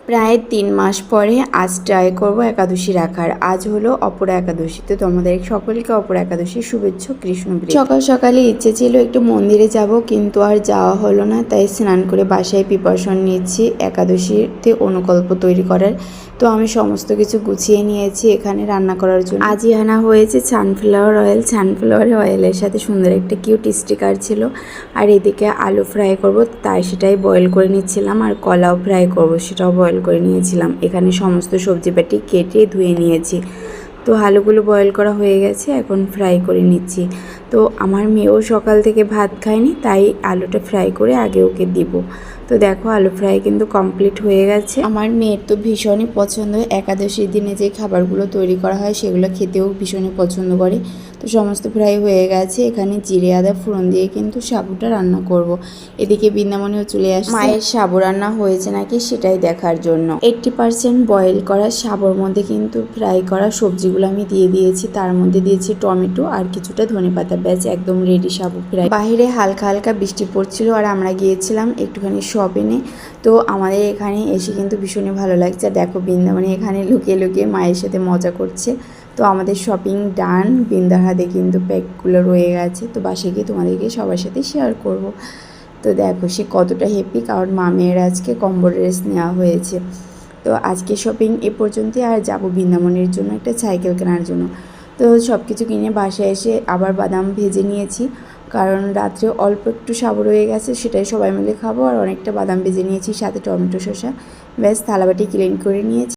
প্রায় 3 মাস পরে আজ ট্রাই করব একাদশী রাখার। আজ হলো অপরা একাদশী, তো তোমাদের সকলকে অপরা একাদশীর শুভেচ্ছা কৃষ্ণপ্রিয়। সকাল সকালে ইচ্ছে ছিল একটু মন্দিরে যাব, কিন্তু আর যাওয়া হলো না, তাই স্নান করে বাসায় প্রিপারেশন নিচ্ছি একাদশীতে অনুকল্প তৈরি করার। তো আমি সমস্ত কিছু গুছিয়ে নিয়েছি এখানে রান্না করার জন্য। আজই আনা হয়েছে সানফ্লাওয়ার অয়েল। সানফ্লাওয়ার অয়েলের সাথে সুন্দর একটা কিউট স্টিকার ছিল। আর এদিকে আলু ফ্রাই করব, তাই সেটাই বয়েল করে নিচ্ছিলাম। আর কলাও ফ্রাই করব, সেটাও বয়েল করে নিয়েছিলাম। এখানে সমস্ত সবজি পাটি কেটে ধুয়ে নিয়েছি। তো আলুগুলো বয়েল করা হয়ে গেছে, এখন ফ্রাই করে নিচ্ছি। তো আমার মেয়েও সকাল থেকে ভাত খায়নি, তাই আলুটা ফ্রাই করে আগে ওকে দিব। তো দেখো আলু ফ্রাই কিন্তু কমপ্লিট হয়ে গেছে। আমার মেয়ের তো ভীষণই পছন্দ, একাদশীর দিনে যে খাবারগুলো তৈরি করা হয় সেগুলো খেতেও ভীষণই পছন্দ করে। তো সমস্ত ফ্রাই হয়ে গেছে। এখানে জিরে আদা ফোড়ন দিয়ে কিন্তু সাবুটা রান্না করব। এদিকে বৃন্দামণিও চলে আসছে মায়ের সাবু রান্না হয়েছে নাকি সেটাই দেখার জন্য। 80% বয়েল করা সাবুর মধ্যে কিন্তু ফ্রাই করা সবজিগুলো আমি দিয়ে দিয়েছি। তার মধ্যে দিয়েছি টমেটো আর কিছুটা ধনেপাতা, ব্যাস একদম রেডি সাবু ফ্রাই। বাইরে হালকা হালকা বৃষ্টি পড়ছিল আর আমরা গিয়েছিলাম একটুখানি শপিংয়ে। তো আমাদের এখানে এসে কিন্তু ভীষণই ভালো লাগছে। দেখো বৃন্দাবনে এখানে লুকিয়ে লুকিয়ে মায়ের সাথে মজা করছে। তো আমাদের শপিং ডান, বৃন্দার হাতে কিন্তু প্যাকগুলো রয়ে গেছে। তো বাসে গিয়ে তোমাদেরকে সবার সাথে শেয়ার করব। তো দেখো সে কতটা হ্যাপি, কারণ মামের আজকে কম্বো ড্রেস নেওয়া হয়েছে। তো আজকে শপিং এ পর্যন্তই, আর যাবো বৃন্দাবনের জন্য একটা সাইকেল কেনার জন্য। তো সব কিছু কিনে বাসায় এসে আবার বাদাম ভেজে নিয়েছি, কারণ রাত্রে অল্প একটু সাবু রয়ে গেছে, সেটাই সবাই মিলে খাবো। আর অনেকটা বাদাম ভেজে নিয়েছি, সাথে টমেটো শসা। ব্যাস থালাবাটি ক্লিন করে নিয়েছি।